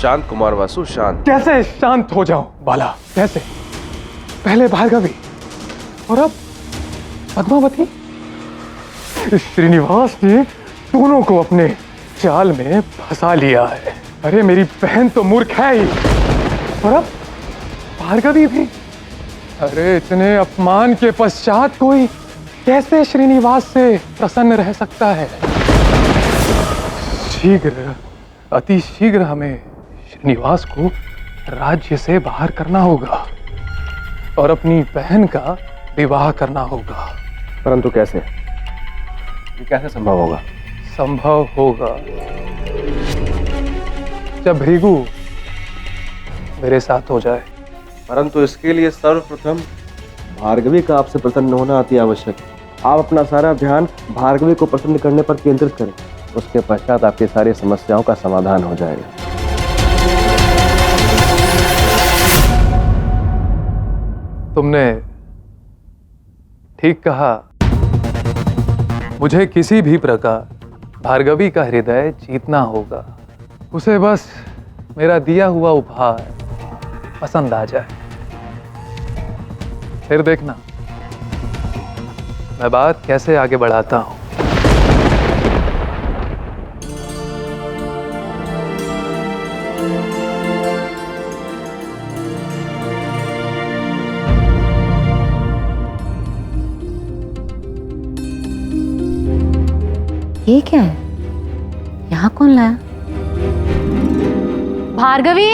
शांत कुमार वासु, शांत। कैसे शांत हो जाऊं बाला, कैसे? पहले भार्गवी और अब पद्मावती। श्रीनिवास ने दोनों को अपने जाल में फंसा लिया है। अरे मेरी बहन तो मूर्ख है ही, और अब भार्गवी भी। अरे इतने अपमान के पश्चात कोई कैसे श्रीनिवास से प्रसन्न रह सकता है? शीघ्र, अति शीघ्र हमें श्रीनिवास को राज्य से बाहर करना होगा और अपनी बहन का विवाह करना होगा। परंतु कैसे? ये कैसे संभव होगा? संभव होगा जब भृगु मेरे साथ हो जाए। परंतु इसके लिए सर्वप्रथम भार्गवी का आपसे प्रसन्न होना अति आवश्यक है। आप अपना सारा ध्यान भार्गवी को प्रसन्न करने पर केंद्रित करें, उसके पश्चात आपकी सारी समस्याओं का समाधान हो जाएगा। तुमने ठीक कहा। मुझे किसी भी प्रकार भार्गवी का हृदय जीतना होगा। उसे बस मेरा दिया हुआ उपहार पसंद आ जाए, फिर देखना मैं बात कैसे आगे बढ़ाता हूं। ये क्या है? यहाँ कौन लाया? भार्गवी!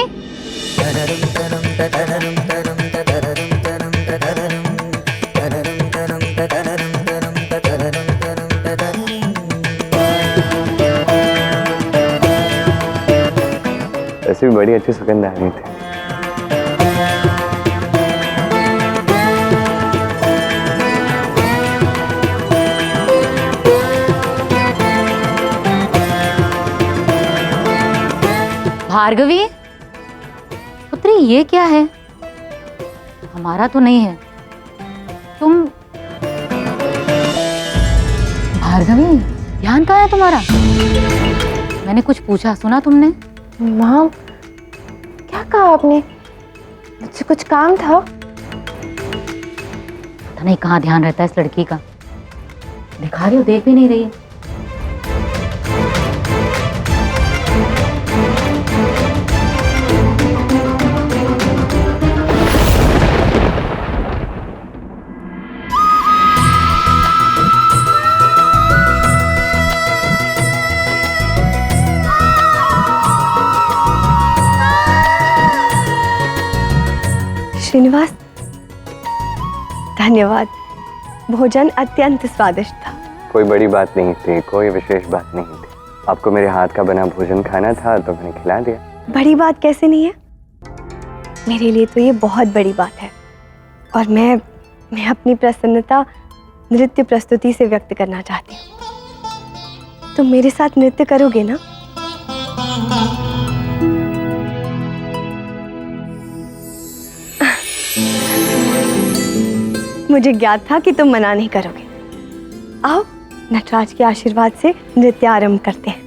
ऐसे भी बड़ी अच्छी सुगंध आ रही थी। भार्गवी, पुत्री ये क्या है? हमारा तो नहीं है। तुम भार्गवी, ध्यान कहाँ है तुम्हारा? मैंने कुछ पूछा, सुना तुमने? माँ, क्या कहा आपने? मुझसे कुछ काम था। पता नहीं कहाँ ध्यान रहता है इस लड़की का। दिखा रही हो, देख भी नहीं रही है। श्रीनिवास, धन्यवाद। भोजन अत्यंत स्वादिष्ट था। कोई बड़ी बात नहीं थी, कोई विशेष बात नहीं थी। आपको मेरे हाथ का बना भोजन खाना था तो मैंने खिला दिया। बड़ी बात कैसे नहीं है? मेरे लिए तो ये बहुत बड़ी बात है, और मैं अपनी प्रसन्नता नृत्य प्रस्तुति से व्यक्त करना चाहती हूँ। तुम मेरे साथ नृत्य करोगे ना? मुझे ज्ञात था कि तुम मना नहीं करोगे। आओ, नटराज के आशीर्वाद से नृत्य आरंभ करते हैं।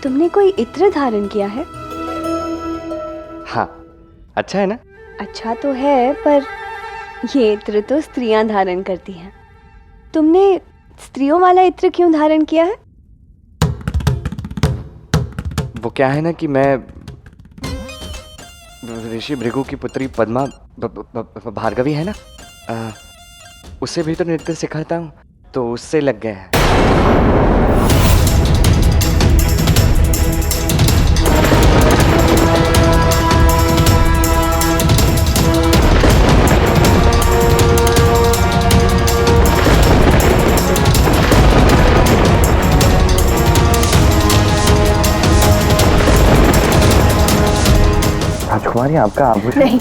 तुमने कोई इत्र धारण किया है? हाँ, अच्छा है ना? अच्छा तो है, पर ये इत्र तो स्त्रियां धारण करती हैं। तुमने स्त्रियों वाला इत्र क्यों धारण किया है? वो क्या है ना कि मैं ऋषि भृगु की पुत्री पद्मा भार्गवी है ना, उससे भी तो नृत्य सिखाता हूँ, तो उससे लग गया है। राजकुमारी, आपका आभूषण? नहीं,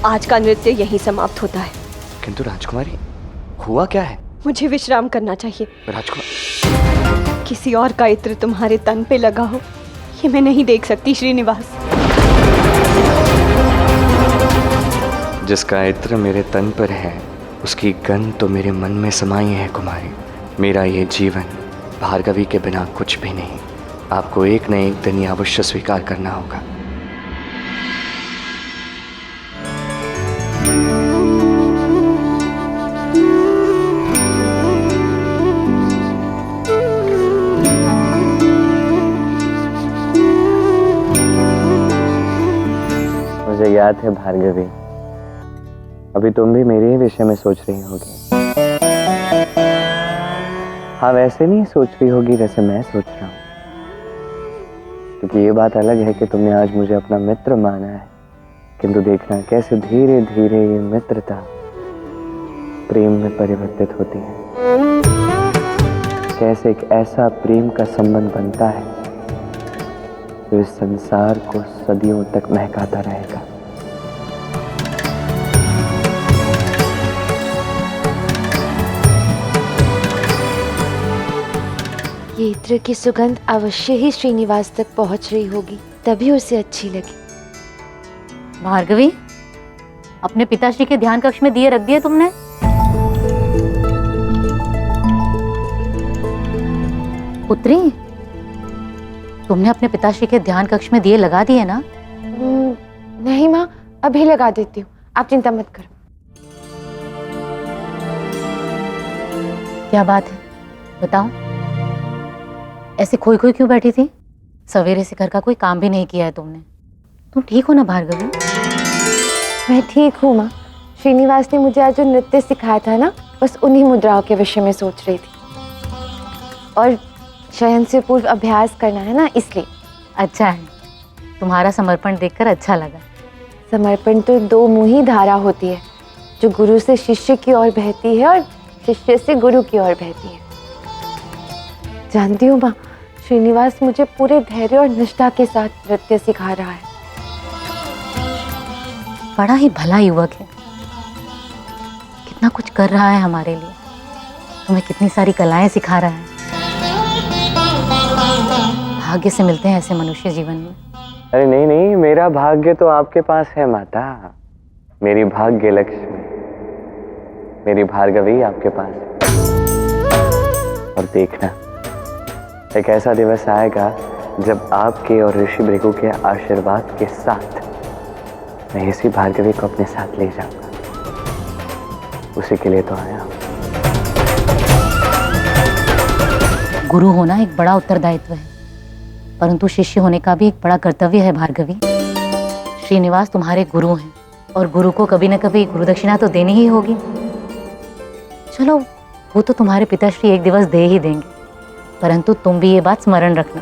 आज का नृत्य यहीं समाप्त होता है। किंतु राजकुमारी, हुआ क्या है? मुझे विश्राम करना चाहिए। राजकुमार, किसी और का इत्र तुम्हारे तन पे लगा हो, ये मैं नहीं देख सकती श्रीनिवास। जिसका इत्र मेरे तन पर है, उसकी गंध तो मेरे मन में समाई है कुमारी। मेरा ये जीवन भार्गवी के बिना कुछ भी नहीं। आपको एक न एक दिन ये अवश्य स्वीकार करना होगा। मुझे याद है भार्गवी, अभी तुम भी मेरे ही विषय में सोच रही होगी। हाँ, वैसे नहीं सोच रही होगी जैसे मैं सोच रहा हूँ, क्योंकि ये बात अलग है कि तुमने आज मुझे अपना मित्र माना है, किंतु देखना कैसे धीरे धीरे ये मित्रता प्रेम में परिवर्तित होती है। कैसे एक ऐसा प्रेम का संबंध बनता है जो इस संसार को सदियों तक महकाता रहेगा। ये इत्र की सुगंध अवश्य ही श्रीनिवास तक पहुंच रही होगी, तभी उसे अच्छी लगी। भार्गवी, अपने पिताश्री के ध्यान कक्ष में दिए रख दिए तुमने? पुत्री, तुमने अपने पिताश्री के ध्यान कक्ष में दिए लगा दिए ना? नहीं माँ, अभी लगा देती हूँ, आप चिंता मत करो। क्या बात है, बताओ। ऐसे खोई खोई क्यों बैठी थी? सवेरे से घर का कोई काम भी नहीं किया है तुमने। तुम ठीक हो ना भार्गवी? मैं ठीक हूँ माँ। श्रीनिवास ने मुझे आज जो नृत्य सिखाया था ना, बस उन्हीं मुद्राओं के विषय में सोच रही थी, और शयन से पूर्व अभ्यास करना है ना, इसलिए। अच्छा है, तुम्हारा समर्पण देखकर अच्छा लगा। समर्पण तो दो मुही धारा होती है, जो गुरु से शिष्य की ओर बहती है और शिष्य से गुरु की ओर बहती है। जानती हूँ माँ, श्रीनिवास मुझे पूरे धैर्य और निष्ठा के साथ नृत्य सिखा रहा है। बड़ा ही भला युवक है, कितना कुछ कर रहा है हमारे लिए, तुम्हें कितनी सारी कलाएं सिखा रहा है। भाग्य से मिलते हैं ऐसे मनुष्य जीवन में। अरे नहीं नहीं, मेरा भाग्य तो आपके पास है माता। मेरी भाग्य लक्ष्मी, मेरी भार्गवी आपके पास है। और देखना, एक ऐसा दिवस आएगा जब आपके और ऋषि भृगु के आशीर्वाद के साथ मैं इसी भार्गवी को अपने साथ ले जाऊंगा। उसी के लिए तो आया हूं। गुरु होना एक बड़ा उत्तरदायित्व है, परंतु शिष्य होने का भी एक बड़ा कर्तव्य है भार्गवी। श्रीनिवास तुम्हारे गुरु हैं, और गुरु को कभी न कभी गुरुदक्षिणा तो देनी ही होगी। चलो, वो तो तुम्हारे पिताश्री एक दिवस दे ही देंगे, परंतु तुम भी ये बात स्मरण रखना।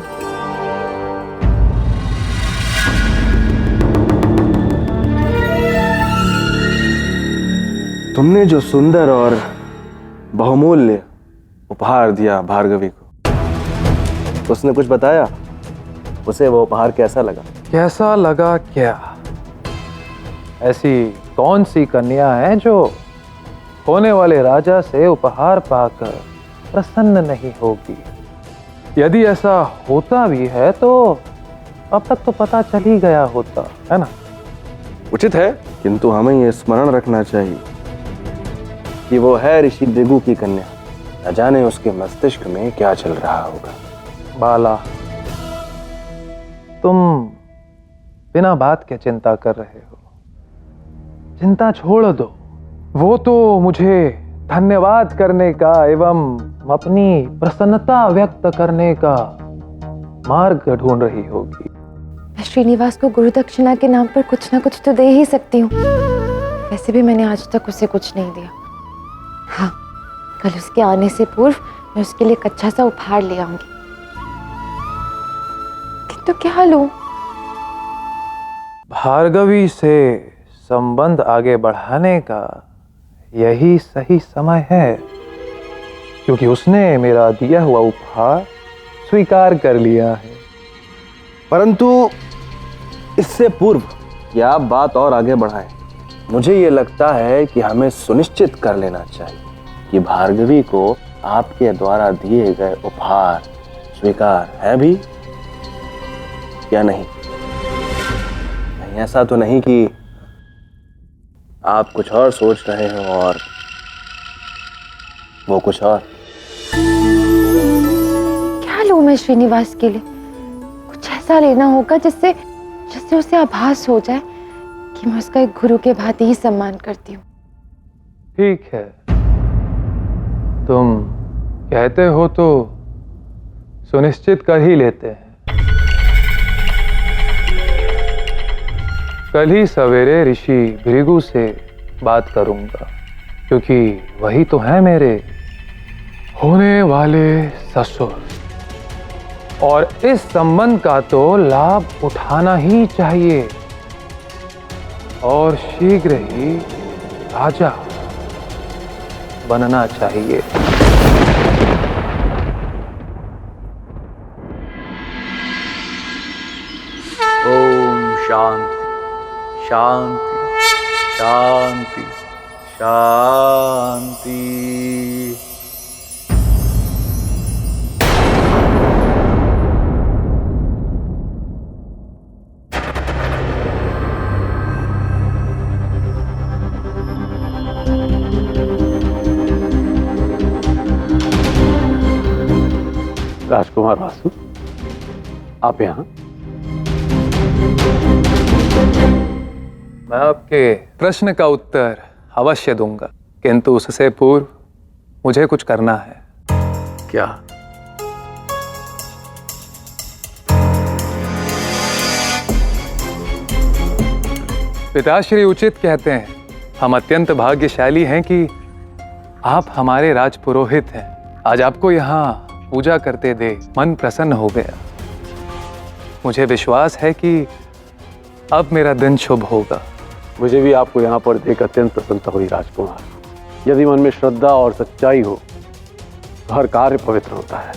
तुमने जो सुंदर और बहुमूल्य उपहार दिया भार्गवी को, उसने कुछ बताया? उसे वो उपहार कैसा लगा? कैसा लगा क्या? ऐसी कौन सी कन्या है जो होने वाले राजा से उपहार पाकर प्रसन्न नहीं होगी? यदि ऐसा होता भी है तो अब तक तो पता चल ही गया होता है ना। उचित है, किंतु हमें ये स्मरण रखना चाहिए कि वो है ऋषि भृगु की कन्या, न जाने उसके मस्तिष्क में क्या चल रहा होगा। बाला, तुम बिना बात के चिंता कर रहे हो। चिंता छोड़ दो। वो तो मुझे धन्यवाद करने का एवं अपनी प्रसन्नता व्यक्त करने का मार्ग ढूंढ रही होगी। मैं श्रीनिवास को गुरु दक्षिणा के नाम पर कुछ ना कुछ तो दे ही सकती हूँ। वैसे भी मैंने आज तक उसे कुछ नहीं दिया। हाँ, कल उसके आने से पूर्व मैं उसके लिए एक अच्छा सा उपहार ले आऊंगी। किंतु क्या लूं? भार्गवी से संबंध आगे बढ़ाने का यही सही समय है, क्योंकि उसने मेरा दिया हुआ उपहार स्वीकार कर लिया है। परंतु इससे पूर्व कि आप बात और आगे बढ़ाएं, मुझे ये लगता है कि हमें सुनिश्चित कर लेना चाहिए कि भार्गवी को आपके द्वारा दिए गए उपहार स्वीकार है भी या नहीं। ऐसा तो नहीं कि आप कुछ और सोच रहे हो और वो कुछ और। क्या लूं मैं श्रीनिवास के लिए? कुछ ऐसा लेना होगा जिससे उसे आभास हो जाए कि मैं उसका एक गुरु के भांति ही सम्मान करती हूँ। ठीक है, तुम कहते हो तो सुनिश्चित कर ही लेते हैं। कल ही सवेरे ऋषि भृगु से बात करूंगा, क्योंकि वही तो हैं मेरे होने वाले ससुर, और इस संबंध का तो लाभ उठाना ही चाहिए और शीघ्र ही राजा बनना चाहिए। ओम शांति शांति शांति शांति। राजकुमार वासु, आप यहाँ? मैं आपके प्रश्न का उत्तर अवश्य दूंगा, किंतु उससे पूर्व मुझे कुछ करना है। क्या? पिताश्री उचित कहते हैं। हम अत्यंत भाग्यशाली हैं कि आप हमारे राजपुरोहित हैं। आज आपको यहाँ पूजा करते देख मन प्रसन्न हो गया। मुझे विश्वास है कि अब मेरा दिन शुभ होगा। मुझे भी आपको यहाँ पर देख अत्यंत प्रसन्नता हुई राजकुमार। यदि मन में श्रद्धा और सच्चाई हो तो हर कार्य पवित्र होता है।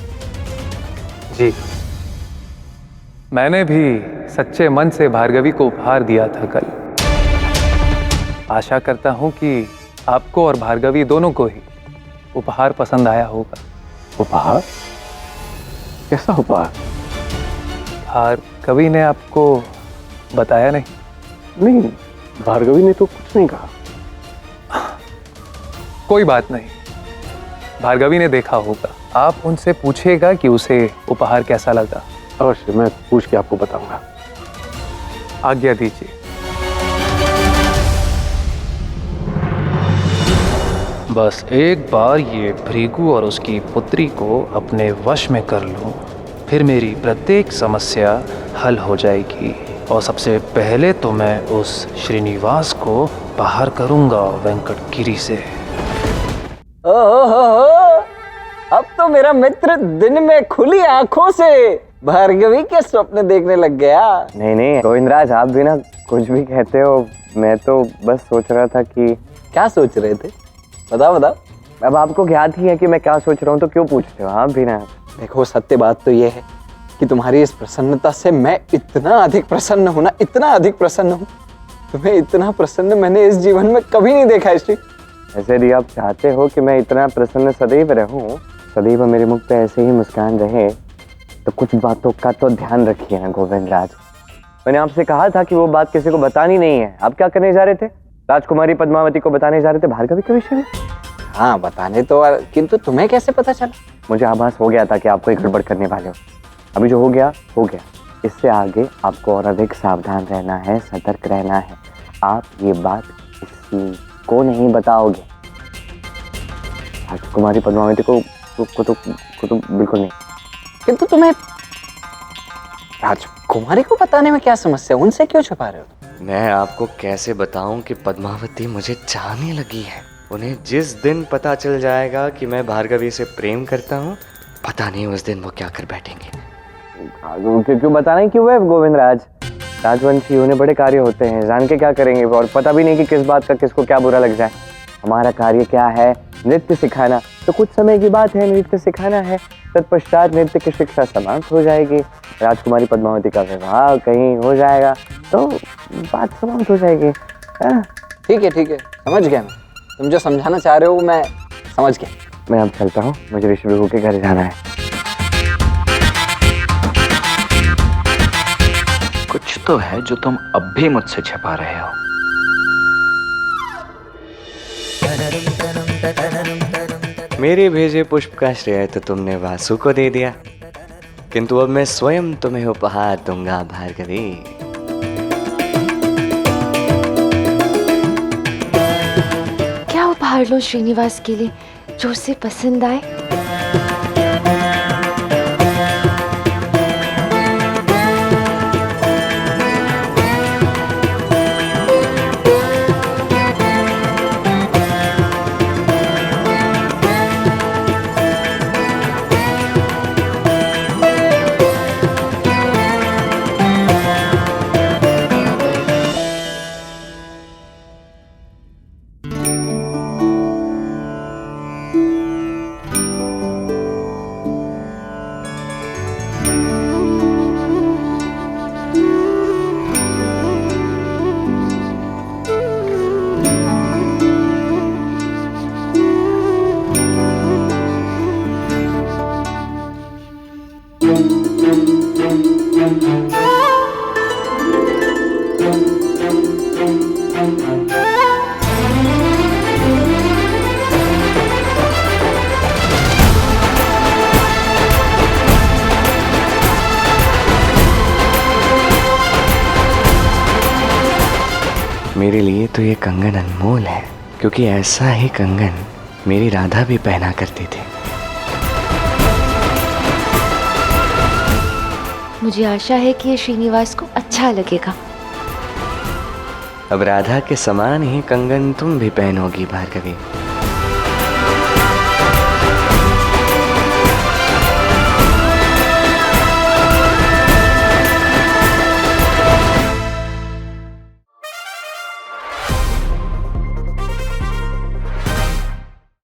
जी, मैंने भी सच्चे मन से भार्गवी को उपहार दिया था कल। आशा करता हूं कि आपको और भार्गवी दोनों को ही उपहार पसंद आया होगा। उपहार? कैसा उपहार? भार्गवी ने आपको बताया नहीं? नहीं, भार्गवी ने तो कुछ नहीं कहा। कोई बात नहीं, भार्गवी ने देखा होगा। आप उनसे पूछिएगा कि उसे उपहार कैसा लगा। अवश्य, मैं पूछ के आपको बताऊंगा। आज्ञा दीजिए। बस एक बार ये भृगु और उसकी पुत्री को अपने वश में कर लूं, फिर मेरी प्रत्येक समस्या हल हो जाएगी। और सबसे पहले तो मैं उस श्रीनिवास को बाहर करूंगा वेंकटगिरी से। ओहो, अब तो मेरा मित्र दिन में खुली आंखों से भार्गवी के स्वप्न देखने लग गया। नहीं गोविंदराज, आप भी ना कुछ भी कहते हो। मैं तो बस सोच रहा था कि क्या सोच रहे थे? बताओ। अब आपको ज्ञात ही है कि मैं क्या सोच रहा हूँ, तो क्यों पूछते हो आप भी ना? देखो, सत्य बात तो ये है कि तुम्हारी इस प्रसन्नता से मैं इतना अधिक प्रसन्न हूँ ना, इतना अधिक प्रसन्न हूँ। तुम्हें इतना प्रसन्न मैंने इस जीवन में कभी नहीं देखा। श्री, ऐसे यदि आप चाहते हो कि मैं इतना प्रसन्न सदैव रहूं, सदैव मेरे मुख पे ऐसे ही मुस्कान रहे, तो कुछ बातों का तो ध्यान रखिए ना गोविंदराज। मैंने आपसे कहा था कि वो बात किसी को बतानी नहीं है। आप क्या करने जा रहे थे? राजकुमारी पद्मावती को बताने जा रहे थे भार्गवी के विषय में? हाँ बताने तो, किंतु तुम्हें कैसे पता चला? मुझे आभास हो गया था कि आपको एक गड़बड़ करने वाले हो। अभी जो हो गया हो गया, इससे आगे आपको और अधिक सावधान रहना है, सतर्क रहना है। आप ये बात किसी को नहीं बताओगे। राजकुमारी पद्मावती को तो बिल्कुल नहीं। किंतु तुम्हें राजकुमारी को बताने में क्या समस्या? उनसे क्यों छुपा रहे हो? मैं आपको कैसे बताऊं कि पद्मावती मुझे चाहने लगी है। उन्हें जिस दिन पता चल जाएगा कि मैं भार्गवी से प्रेम करता हूं, पता नहीं उस दिन वो क्या कर बैठेंगे। क्यों बताना क्यों है गोविंदराज? राजवंशी उन्हें बड़े कार्य होते हैं, जान के क्या करेंगे, और पता भी नहीं कि किस बात का किसको क्या बुरा लग जाए। हमारा कार्य क्या है? नृत्य सिखाना। तो कुछ समय की बात है, नृत्य सिखाना है, तत्पश्चात नृत्य की शिक्षा समाप्त हो जाएगी, राजकुमारी पद्मावती का विवाह कहीं हो जाएगा, तो बात समाप्त हो जाएगी। ठीक है, समझ गया मैं। तुम जो समझाना चाह रहे हो मैं समझ गया। मैं अब चलता हूँ, मुझे ऋषि के घर जाना है। कुछ तो है जो तुम अब भी मुझसे छिपा रहे हो। मेरे भेजे पुष्प का श्रेय तो तुमने वासु को दे दिया, किंतु अब मैं स्वयं तुम्हें उपहार दूंगा भार्गवी। क्या उपहार लो श्रीनिवास के लिए जो उसे पसंद आए? मेरे लिए तो ये कंगन अनमोल है, क्योंकि ऐसा ही कंगन मेरी राधा भी पहना करती थी। मुझे आशा है कि ये श्रीनिवास को अच्छा लगेगा। अब राधा के समान ही कंगन तुम भी पहनोगी भार्गवी।